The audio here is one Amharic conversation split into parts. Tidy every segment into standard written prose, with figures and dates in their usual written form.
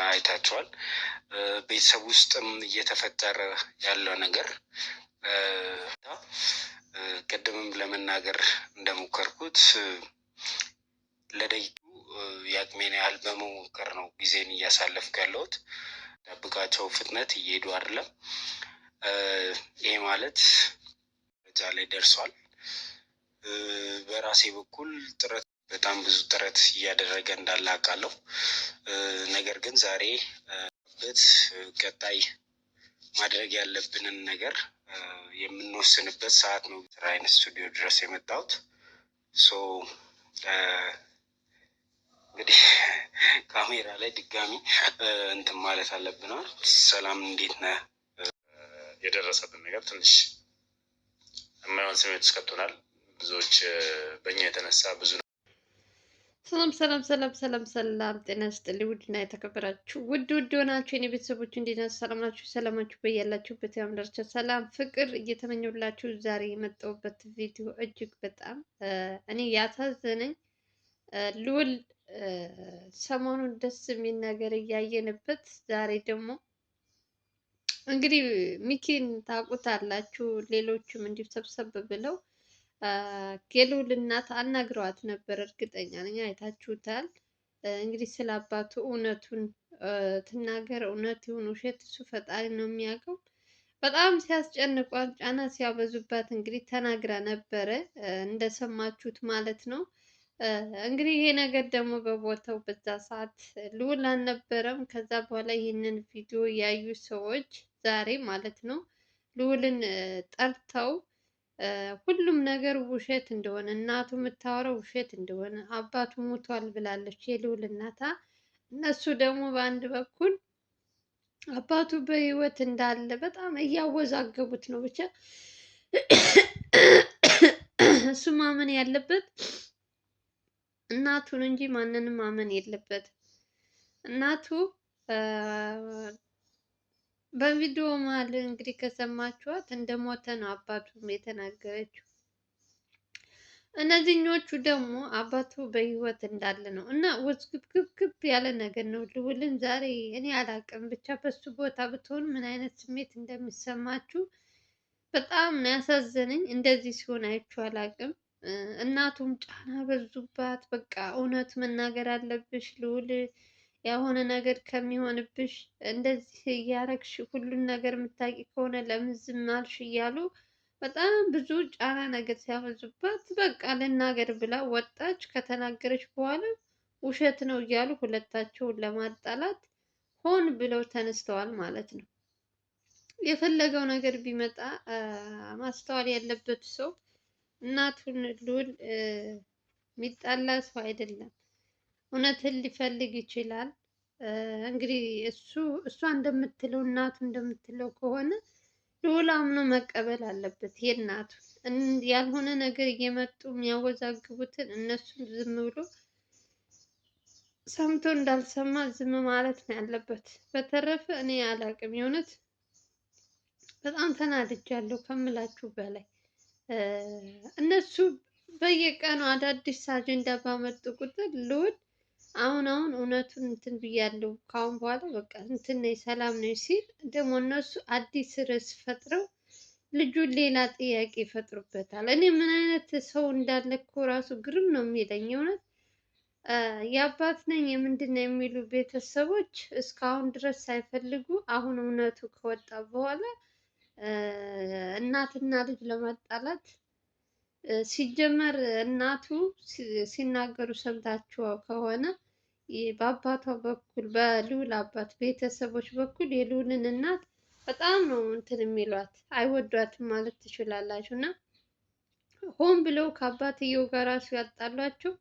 አይታችኋል። ቤተሰብ ውስጥም እየተፈጠረ ያለው ነገር ቅድምም ለመናገር እንደሞከርኩት ለደቂቁ የአቅሜን ያህል በመሞከር ነው ጊዜን እያሳለፍኩ ያለሁት። ጠብቃቸው ፍጥነት እየሄዱ አይደለም። ይሄ ማለት ደረጃ ላይ ደርሷል። በራሴ በኩል በጣም ብዙ ጥረት እያደረገ እንዳለ አውቃለሁ። ነገር ግን ዛሬ ቀጣይ ማድረግ ያለብንን ነገር የምንወስንበት ሰዓት ነው። ራይን ስቱዲዮ ድረስ የመጣሁት እንግዲህ ካሜራ ላይ ድጋሚ እንትን ማለት አለብናል። ሰላም፣ እንዴት ነህ? የደረሰብን ነገር ትንሽ የማይሆን ስሜት ውስጥ ከቶናል። ብዙዎች በእኛ የተነሳ ብዙ ሰላም ሰላም ሰላም ሰላም ሰላም፣ ጤና ይስጥልኝ ውድና የተከበራችሁ ውድ ሆናችሁ የኔ ቤተሰቦች እንዴት ናችሁ? ሰላም ናችሁ? ሰላማችሁ በያላችሁበት ያምዳርቻ ሰላም ፍቅር እየተመኘሁላችሁ ዛሬ የመጣሁበት ቪዲዮ እጅግ በጣም እኔ ያሳዘነኝ ልዑል ሰሞኑን ደስ የሚል ነገር እያየንበት፣ ዛሬ ደግሞ እንግዲህ ሚኪን ታውቁታላችሁ፣ ሌሎችም እንዲሁ ሰብሰብ ብለው የልዑል እናት አናግረዋት ነበር። እርግጠኛ ነኝ አይታችሁታል። እንግዲህ ስለ አባቱ እውነቱን ትናገር፣ እውነት ይሁን ውሸት እሱ ፈጣሪ ነው የሚያውቀው። በጣም ሲያስጨንቋት፣ ጫና ሲያበዙባት እንግዲህ ተናግራ ነበረ፣ እንደሰማችሁት ማለት ነው። እንግዲህ ይሄ ነገር ደግሞ በቦታው በዛ ሰዓት ልዑል አልነበረም። ከዛ በኋላ ይህንን ቪዲዮ ያዩ ሰዎች ዛሬ ማለት ነው ልዑልን ጠርተው ሁሉም ነገር ውሸት እንደሆነ፣ እናቱ የምታወራው ውሸት እንደሆነ፣ አባቱ ሞቷል ብላለች የልዑል እናታ። እነሱ ደግሞ በአንድ በኩል አባቱ በህይወት እንዳለ በጣም እያወዛገቡት ነው። ብቻ እሱ ማመን ያለበት እናቱን እንጂ ማንንም ማመን የለበትም። እናቱ በቪዲዮ መሀል እንግዲህ ከሰማችኋት እንደሞተ ነው አባቱም የተናገረችው። እነዚህኞቹ ደግሞ አባቱ በህይወት እንዳለ ነው እና ውዝግብግብ ያለ ነገር ነው። ልዑልን ዛሬ እኔ አላውቅም፣ ብቻ በሱ ቦታ ብትሆን ምን አይነት ስሜት እንደሚሰማችሁ በጣም ነው ያሳዘነኝ። እንደዚህ ሲሆን አይቼው አላውቅም። እናቱም ጫና በዙባት። በቃ እውነት መናገር አለብሽ ልዑል፣ የሆነ ነገር ከሚሆንብሽ እንደዚህ እያረግሽ ሁሉን ነገር የምታውቂ ከሆነ ለምን ዝም አልሽ እያሉ በጣም ብዙ ጫና ነገር ሲያበዙባት፣ በቃ ልናገር ብላ ወጣች። ከተናገረች በኋላ ውሸት ነው እያሉ ሁለታቸውን ለማጣላት ሆን ብለው ተነስተዋል ማለት ነው። የፈለገው ነገር ቢመጣ ማስተዋል ያለበት ሰው እናቱን ልዑል የሚጣላ ሰው አይደለም። እውነትን ሊፈልግ ይችላል። እንግዲህ እሷ እንደምትለው እናቱ እንደምትለው ከሆነ ልዑል አምኖ መቀበል አለበት። የእናቱን ያልሆነ ነገር እየመጡ የሚያወዛግቡትን እነሱን ዝም ብሎ ሰምቶ እንዳልሰማ ዝም ማለት ነው ያለበት። በተረፈ እኔ አላቅም፣ የእውነት በጣም ተናድጃለሁ ከምላችሁ በላይ። እነሱ በየቀኑ አዳዲስ አጀንዳ ባመጡ ቁጥር ልዑል አሁን እውነቱን እንትን ብያለሁ ካሁን በኋላ በቃ እንትን ነኝ ሰላም ነኝ ሲል ደግሞ እነሱ አዲስ ርዕስ ፈጥረው ልጁን ሌላ ጥያቄ ይፈጥሩበታል። እኔ ምን አይነት ሰው እንዳለ እኮ ራሱ ግርም ነው የሚለኝ እውነት። የአባት ነኝ የምንድን ነው የሚሉ ቤተሰቦች እስካሁን ድረስ ሳይፈልጉ አሁን እውነቱ ከወጣ በኋላ እናትና ልጅ ለማጣላት ሲጀመር እናቱ ሲናገሩ ሰምታችሁ ከሆነ በአባቷ በኩል በልዑል አባት ቤተሰቦች በኩል የልዑልን እናት በጣም ነው እንትን የሚሏት፣ አይወዷትም ማለት ትችላላችሁ። እና ሆን ብለው ከአባትየው ጋር ራሱ ያጣሏቸው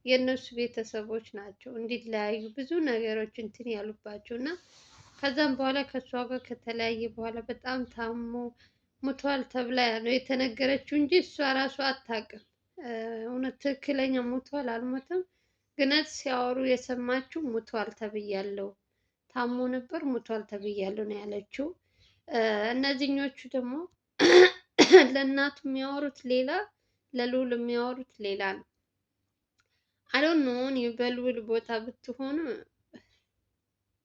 የእነሱ ቤተሰቦች ናቸው፣ እንዲለያዩ ብዙ ነገሮች እንትን ያሉባቸው። እና ከዛም በኋላ ከእሷ ጋር ከተለያየ በኋላ በጣም ታሞ ሙቷል ተብላ ነው የተነገረችው እንጂ እሷ ራሱ አታውቅም እውነት ትክክለኛ ሙቷል አልሞተም። ግነት ሲያወሩ የሰማችው ሙቷል ተብያለሁ፣ ታሞ ነበር ሙቷል ተብያለሁ ነው ያለችው። እነዚህኞቹ ደግሞ ለእናቱ የሚያወሩት ሌላ፣ ለልዑል የሚያወሩት ሌላ ነው። አዶን ነው በልዑል ቦታ ብትሆኑ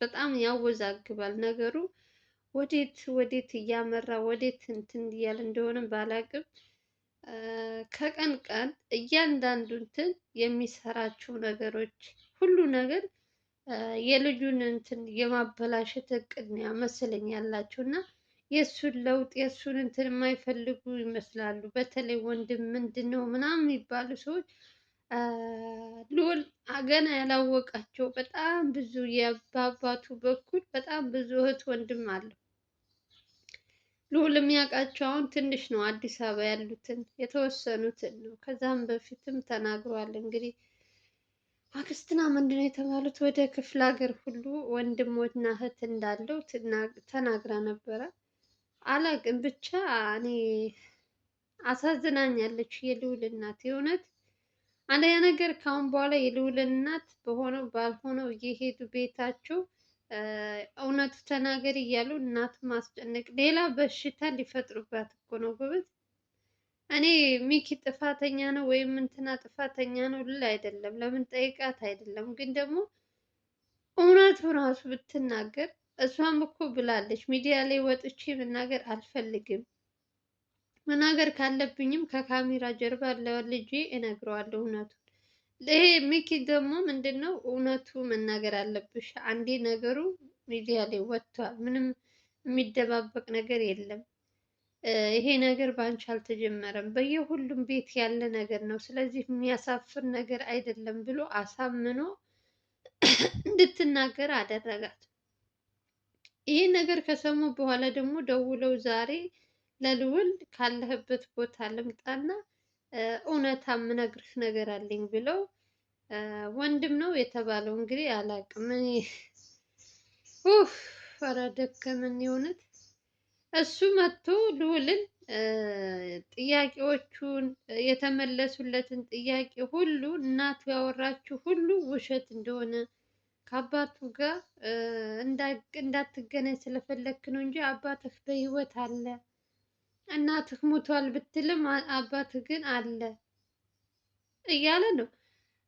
በጣም ያወዛግባል ነገሩ። ወዴት ወዴት እያመራ ወዴት እንትን እያለ እንደሆነ ባላቅም ከቀን ቀን እያንዳንዱ እንትን የሚሰራቸው ነገሮች ሁሉ ነገር የልጁን እንትን የማበላሸት እቅድ ነው መሰለኝ ያላቸው እና የእሱን ለውጥ የእሱን እንትን የማይፈልጉ ይመስላሉ። በተለይ ወንድም ምንድን ነው ምናምን የሚባሉ ሰዎች ልዑል ገና ያላወቃቸው በጣም ብዙ በአባቱ በኩል በጣም ብዙ እህት ወንድም አለው። ልዑል የሚያውቃቸው አሁን ትንሽ ነው፣ አዲስ አበባ ያሉትን የተወሰኑትን ነው። ከዛም በፊትም ተናግሯል። እንግዲህ አክስትና ምንድን ነው የተባሉት ወደ ክፍለ ሀገር ሁሉ ወንድሞና እህት እንዳለው ተናግራ ነበረ። አላቅም ብቻ እኔ አሳዝናኛለች የልዑል እናት የእውነት። አንደኛ ነገር ከአሁን በኋላ የልዑል እናት በሆነው ባልሆነው እየሄዱ ቤታቸው እውነቱ ተናገሪ እያሉ እናት ማስጨነቅ ሌላ በሽታ ሊፈጥሩባት እኮ ነው ጎበዝ። እኔ ሚኪ ጥፋተኛ ነው ወይም እንትና ጥፋተኛ ነው ልል አይደለም፣ ለምን ጠይቃት አይደለም። ግን ደግሞ እውነቱ ራሱ ብትናገር እሷም እኮ ብላለች፣ ሚዲያ ላይ ወጥቼ መናገር አልፈልግም፣ መናገር ካለብኝም ከካሜራ ጀርባ ለልጄ እነግረዋለሁ እውነቱን። ይሄ ሚኪ ደግሞ ምንድን ነው እውነቱ መናገር አለብሽ። አንዴ ነገሩ ሚዲያ ላይ ወጥቷል፣ ምንም የሚደባበቅ ነገር የለም። ይሄ ነገር በአንቺ አልተጀመረም፣ በየሁሉም ቤት ያለ ነገር ነው። ስለዚህ የሚያሳፍር ነገር አይደለም ብሎ አሳምኖ እንድትናገር አደረጋት። ይህ ነገር ከሰሙ በኋላ ደግሞ ደውለው ዛሬ ለልዑል ካለህበት ቦታ ልምጣና እውነታ የምነግርህ ነገር አለኝ ብለው ወንድም ነው የተባለው እንግዲህ አላውቅም። እኔ ኧረ ደከመኝ የእውነት። እሱ መጥቶ ልዑልን ጥያቄዎቹን የተመለሱለትን ጥያቄ ሁሉ እናቱ ያወራችው ሁሉ ውሸት እንደሆነ ከአባቱ ጋር እንዳትገናኝ ስለፈለክ ነው እንጂ አባትህ በህይወት አለ፣ እናትህ ሞቷል ብትልም አባትህ ግን አለ እያለ ነው።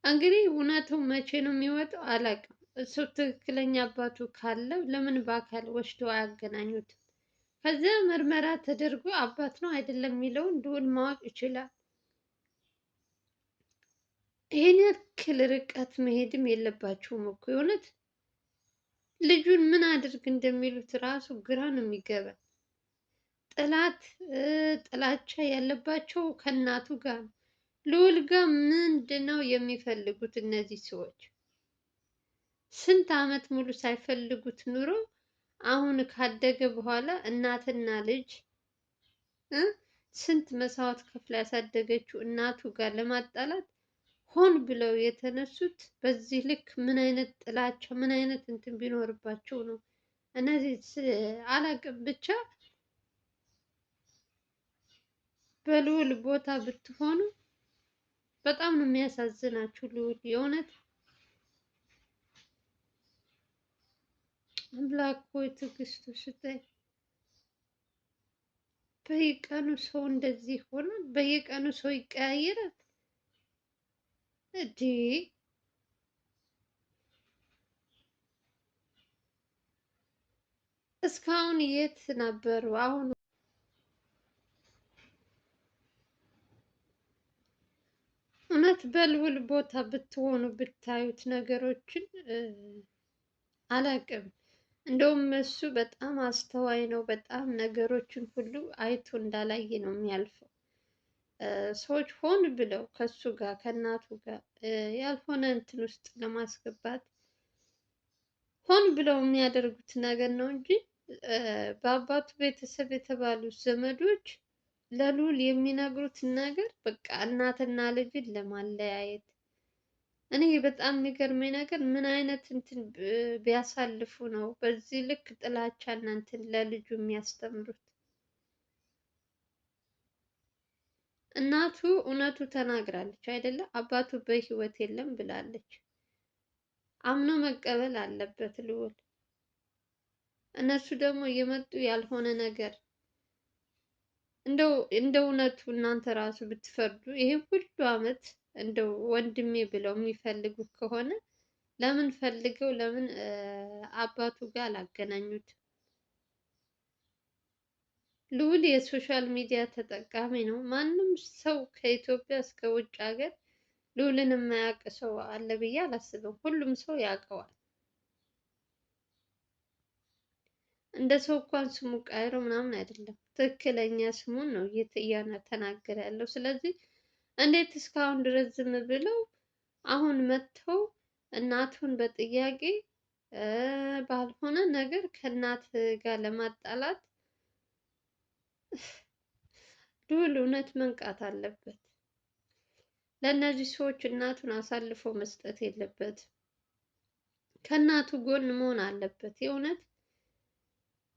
እንግዲህ እውነቱ መቼ ነው የሚወጣው አላውቅም። እሱ ትክክለኛ አባቱ ካለ ለምን በአካል ወስዶ አያገናኙትም? ከዚያ ምርመራ ተደርጎ አባት ነው አይደለም የሚለውን ልዑል ማወቅ ይችላል። ይሄን ያክል ርቀት መሄድም የለባቸውም እኮ የእውነት። ልጁን ምን አድርግ እንደሚሉት ራሱ ግራ ነው የሚገባ። ጥላቻ ያለባቸው ከእናቱ ጋር ነው። ልዑል ጋር ምንድን ነው የሚፈልጉት እነዚህ ሰዎች? ስንት ዓመት ሙሉ ሳይፈልጉት ኑሮ አሁን ካደገ በኋላ እናትና ልጅ ስንት መስዋዕት ከፍላ ያሳደገችው እናቱ ጋር ለማጣላት ሆን ብለው የተነሱት በዚህ ልክ ምን አይነት ጥላቻ ምን አይነት እንትን ቢኖርባቸው ነው? እነዚህ አላቅም ብቻ በልዑል ቦታ ብትሆኑ በጣም ነው የሚያሳዝናችሁ ልዑል የእውነት። አምላክ ሆይ ትዕግስቱ ስጠኝ። በየቀኑ ሰው እንደዚህ ይሆናል? በየቀኑ ሰው ይቀያየራል እንዴ? እስካሁን የት ነበሩ? አሁን እውነት በልዑል ቦታ ብትሆኑ ብታዩት ነገሮችን አላቅም። እንደውም እሱ በጣም አስተዋይ ነው። በጣም ነገሮችን ሁሉ አይቶ እንዳላየ ነው የሚያልፈው። ሰዎች ሆን ብለው ከሱ ጋር ከእናቱ ጋር ያልሆነ እንትን ውስጥ ለማስገባት ሆን ብለው የሚያደርጉት ነገር ነው እንጂ በአባቱ ቤተሰብ የተባሉ ዘመዶች ለልዑል የሚነግሩት ነገር በቃ እናትና ልጅን ለማለያየት። እኔ በጣም የሚገርመኝ ነገር ምን አይነት እንትን ቢያሳልፉ ነው በዚህ ልክ ጥላቻ እናንትን ለልጁ የሚያስተምሩት? እናቱ እውነቱ ተናግራለች አይደለ? አባቱ በህይወት የለም ብላለች። አምኖ መቀበል አለበት ልዑል። እነሱ ደግሞ እየመጡ ያልሆነ ነገር እንደው እንደ እውነቱ እናንተ ራሱ ብትፈርዱ ይሄ ሁሉ አመት እንደው ወንድሜ ብለው የሚፈልጉት ከሆነ ለምን ፈልገው ለምን አባቱ ጋር አላገናኙት? ልዑል የሶሻል ሚዲያ ተጠቃሚ ነው። ማንም ሰው ከኢትዮጵያ እስከ ውጭ ሀገር ልዑልን የማያውቅ ሰው አለ ብዬ አላስብም። ሁሉም ሰው ያውቀዋል። እንደ ሰው እንኳን ስሙ ቀይሮ ምናምን አይደለም፣ ትክክለኛ ስሙን ነው እየተናገረ ያለው። ስለዚህ እንዴት እስካሁን ድረስ ዝም ብለው አሁን መጥተው እናቱን በጥያቄ ባልሆነ ነገር ከእናት ጋር ለማጣላት ልዑል እውነት መንቃት አለበት። ለእነዚህ ሰዎች እናቱን አሳልፎ መስጠት የለበትም። ከእናቱ ጎን መሆን አለበት። የእውነት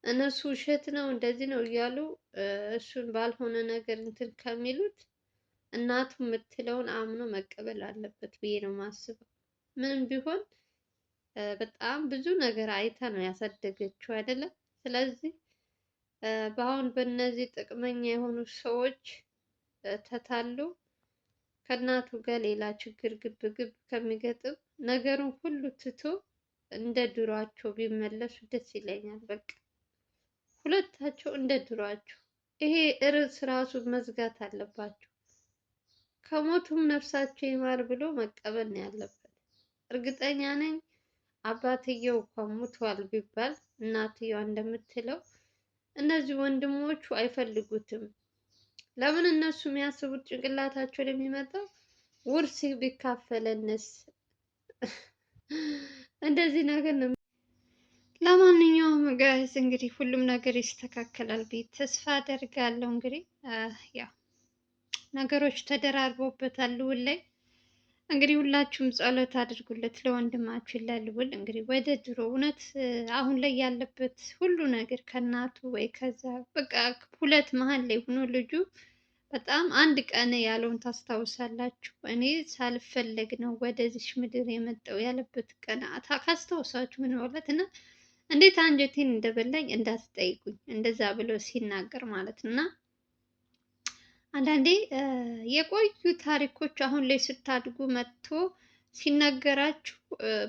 እነሱ ውሸት ነው እንደዚህ ነው እያሉ እሱን ባልሆነ ነገር እንትን ከሚሉት እናቱ የምትለውን አምኖ መቀበል አለበት ብዬ ነው የማስበው። ምንም ቢሆን በጣም ብዙ ነገር አይታ ነው ያሳደገችው አይደለም። ስለዚህ በአሁን በእነዚህ ጥቅመኛ የሆኑ ሰዎች ተታሉ ከእናቱ ጋር ሌላ ችግር ግብ ግብ ከሚገጥም ነገሩን ሁሉ ትቶ እንደ ድሯቸው ቢመለሱ ደስ ይለኛል። በቃ ሁለታቸው እንደ ድሯቸው። ይሄ ርዕስ ራሱ መዝጋት አለባቸው። ከሞቱም ነፍሳቸው ይማር ብሎ መቀበል ነው ያለበት። እርግጠኛ ነኝ አባትየው እንኳን ሙቷል ቢባል እናትየዋ እንደምትለው እነዚህ ወንድሞቹ አይፈልጉትም። ለምን እነሱ የሚያስቡት ጭንቅላታቸው የሚመጣው ውርስ ቢካፈለንስ እንደዚህ ነገር ነው። ለማንኛውም ጋይስ እንግዲህ ሁሉም ነገር ይስተካከላል ብዬ ተስፋ አደርጋለሁ። እንግዲህ ያው ነገሮች ተደራርቦበታል ልዑል ላይ። እንግዲህ ሁላችሁም ጸሎት አድርጉለት ለወንድማችሁ ለልዑል። እንግዲህ ወደ ድሮ እውነት አሁን ላይ ያለበት ሁሉ ነገር ከእናቱ ወይ ከዛ በቃ ሁለት መሀል ላይ ሆኖ ልጁ በጣም አንድ ቀን ያለውን ታስታውሳላችሁ። እኔ ሳልፈለግ ነው ወደዚች ምድር የመጣው ያለበት ቀን ካስታውሳችሁ ምን ማለት እና እንዴት አንጀቴን እንደበላኝ እንዳትጠይቁኝ፣ እንደዛ ብሎ ሲናገር ማለት እና አንዳንዴ የቆዩ ታሪኮች አሁን ላይ ስታድጉ መጥቶ ሲነገራችሁ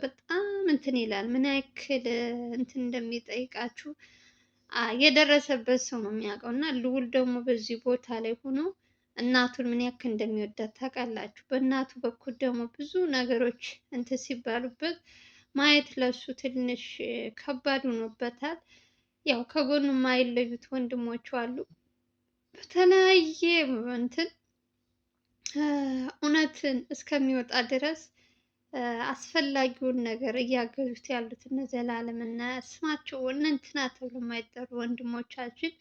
በጣም እንትን ይላል። ምን ያክል እንትን እንደሚጠይቃችሁ የደረሰበት ሰው ነው የሚያውቀው። እና ልዑል ደግሞ በዚህ ቦታ ላይ ሆኖ እናቱን ምን ያክል እንደሚወዳት ታውቃላችሁ። በእናቱ በኩል ደግሞ ብዙ ነገሮች እንትን ሲባሉበት ማየት ለሱ ትንሽ ከባድ ሆኖበታል። ያው ከጎኑ የማይለዩት ወንድሞቹ አሉ። በተለያየ እንትን እውነትን እስከሚወጣ ድረስ አስፈላጊውን ነገር እያገዙት ያሉት እነ ዘላለም እና ስማቸው እነ እንትና ተብሎ የማይጠሩ ወንድሞቻችን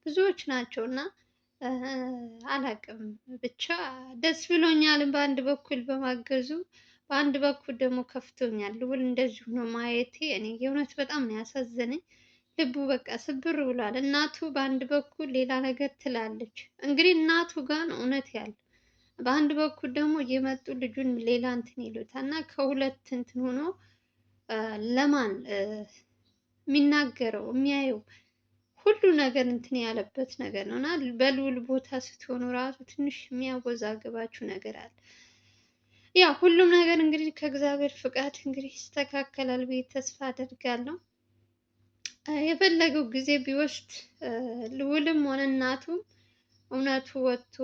ብዙዎች ናቸው እና አላቅም ብቻ ደስ ብሎኛል በአንድ በኩል በማገዙ፣ በአንድ በኩል ደግሞ ከፍቶኛል። ልዑል እንደዚሁ ነው ማየቴ እኔ የእውነት በጣም ነው ያሳዘነኝ። ልቡ በቃ ስብር ብሏል። እናቱ በአንድ በኩል ሌላ ነገር ትላለች። እንግዲህ እናቱ ጋር ነው እውነት ያለው። በአንድ በኩል ደግሞ እየመጡ ልጁን ሌላ እንትን ይሉታል እና ከሁለት እንትን ሆኖ ለማን የሚናገረው የሚያየው ሁሉ ነገር እንትን ያለበት ነገር ነው እና በልዑል ቦታ ስትሆኑ ራሱ ትንሽ የሚያወዛግባችሁ ነገር አለ። ያ ሁሉም ነገር እንግዲህ ከእግዚአብሔር ፍቃድ እንግዲህ ይስተካከላል ብዬ ተስፋ አደርጋለሁ። የፈለገው ጊዜ ቢወስድ ልዑልም ሆነ እናቱም እውነቱ ወጥቶ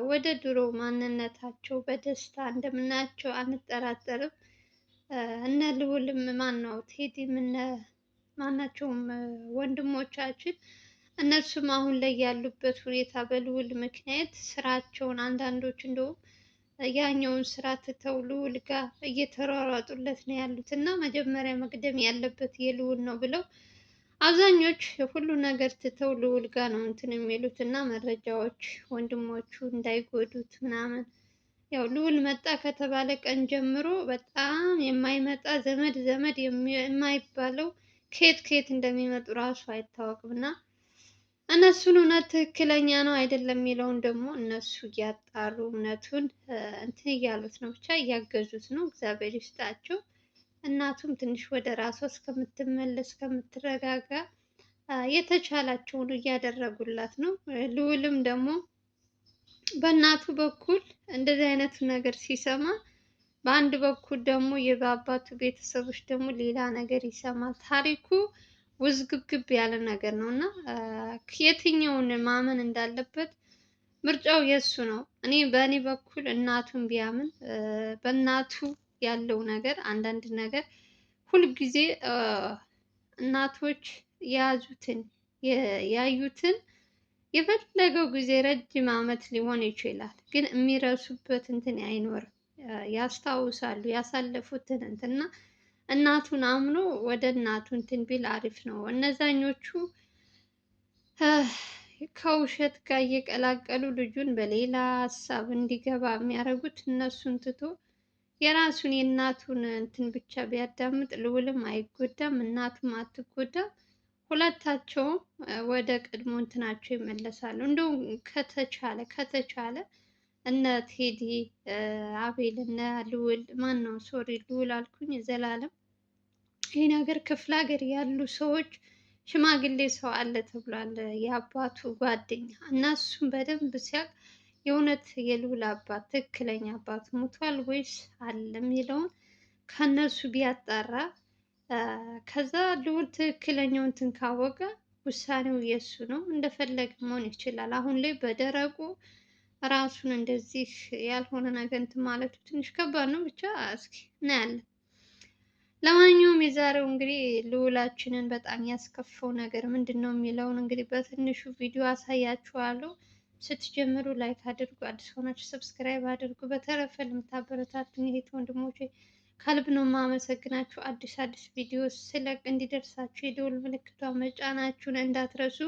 ወደ ድሮ ማንነታቸው በደስታ እንደምናያቸው አንጠራጠርም። እነ ልዑልም ማን ነው ቴዲም እነ ማናቸውም ወንድሞቻችን እነሱም አሁን ላይ ያሉበት ሁኔታ በልዑል ምክንያት ስራቸውን አንዳንዶች እንደውም ያኛውን ስራ ትተው ልዑል ጋር እየተሯሯጡለት ነው ያሉት እና መጀመሪያ መቅደም ያለበት የልዑል ነው ብለው አብዛኞች ሁሉ ነገር ትተው ልዑል ጋር ነው እንትን የሚሉት እና መረጃዎች ወንድሞቹ እንዳይጎዱት ምናምን። ያው ልዑል መጣ ከተባለ ቀን ጀምሮ በጣም የማይመጣ ዘመድ ዘመድ የማይባለው ከየት ከየት እንደሚመጡ ራሱ አይታወቅም እና እነሱን እውነት ትክክለኛ ነው አይደለም የሚለውን ደግሞ እነሱ እያጣሩ እውነቱን እንትን እያሉት ነው፣ ብቻ እያገዙት ነው። እግዚአብሔር ይስጣቸው። እናቱም ትንሽ ወደ ራሷ እስከምትመለስ እስከምትረጋጋ የተቻላቸውን እያደረጉላት ነው። ልዑልም ደግሞ በእናቱ በኩል እንደዚህ አይነት ነገር ሲሰማ በአንድ በኩል ደግሞ የአባቱ ቤተሰቦች ደግሞ ሌላ ነገር ይሰማል። ታሪኩ ውዝግብግብ ያለ ነገር ነው እና የትኛውን ማመን እንዳለበት ምርጫው የእሱ ነው። እኔ በእኔ በኩል እናቱን ቢያምን በእናቱ ያለው ነገር አንዳንድ ነገር ሁልጊዜ እናቶች የያዙትን ያዩትን የፈለገው ጊዜ ረጅም ዓመት ሊሆን ይችላል፣ ግን የሚረሱበት እንትን አይኖርም። ያስታውሳሉ ያሳለፉትን እንትን እና እናቱን አምኖ ወደ እናቱ እንትን ቢል አሪፍ ነው። እነዛኞቹ ከውሸት ጋር እየቀላቀሉ ልጁን በሌላ ሀሳብ እንዲገባ የሚያደርጉት እነሱን ትቶ የራሱን የእናቱን እንትን ብቻ ቢያዳምጥ ልዑልም አይጎዳም፣ እናቱም አትጎዳም። ሁለታቸውም ወደ ቀድሞ እንትናቸው ይመለሳሉ። እንደውም ከተቻለ እነ ቴዲ አቤል እነ ልዑል ማን ነው ሶሪ ልዑል አልኩኝ ዘላለም ይህ ነገር ክፍለ ሀገር ያሉ ሰዎች ሽማግሌ ሰው አለ ተብሏል። የአባቱ ጓደኛ እና እሱም በደንብ ሲያውቅ የእውነት የልዑል አባት ትክክለኛ አባት ሞቷል ወይስ አለ የሚለውን ከነሱ ቢያጣራ ከዛ ልዑል ትክክለኛው እንትን ካወቀ ውሳኔው የእሱ ነው። እንደፈለገ መሆን ይችላል። አሁን ላይ በደረቁ ራሱን እንደዚህ ያልሆነ ነገር እንትን ማለቱ ትንሽ ከባድ ነው። ብቻ እስኪ እናያለን። ለማንኛውም የዛሬው እንግዲህ ልዑላችንን በጣም ያስከፋው ነገር ምንድን ነው የሚለውን እንግዲህ በትንሹ ቪዲዮ አሳያችኋለሁ። ስትጀምሩ ላይክ አድርጉ፣ አዲስ ሆናችሁ ሰብስክራይብ አድርጉ። በተረፈ ለምታበረታቱኝ እህት ወንድሞቼ ከልብ ነው የማመሰግናችሁ። አዲስ ቪዲዮ ስለቅ እንዲደርሳችሁ የደወል ምልክቷን መጫናችሁን እንዳትረሱ።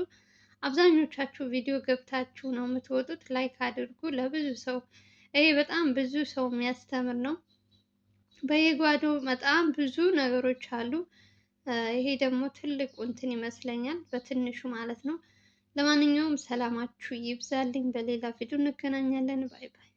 አብዛኞቻችሁ ቪዲዮ ገብታችሁ ነው የምትወጡት። ላይክ አድርጉ ለብዙ ሰው። ይሄ በጣም ብዙ ሰው የሚያስተምር ነው። በየጓዳው በጣም ብዙ ነገሮች አሉ። ይሄ ደግሞ ትልቁ እንትን ይመስለኛል በትንሹ ማለት ነው። ለማንኛውም ሰላማችሁ ይብዛልኝ። በሌላ ቪዲዮ እንገናኛለን። ባይ ባይ።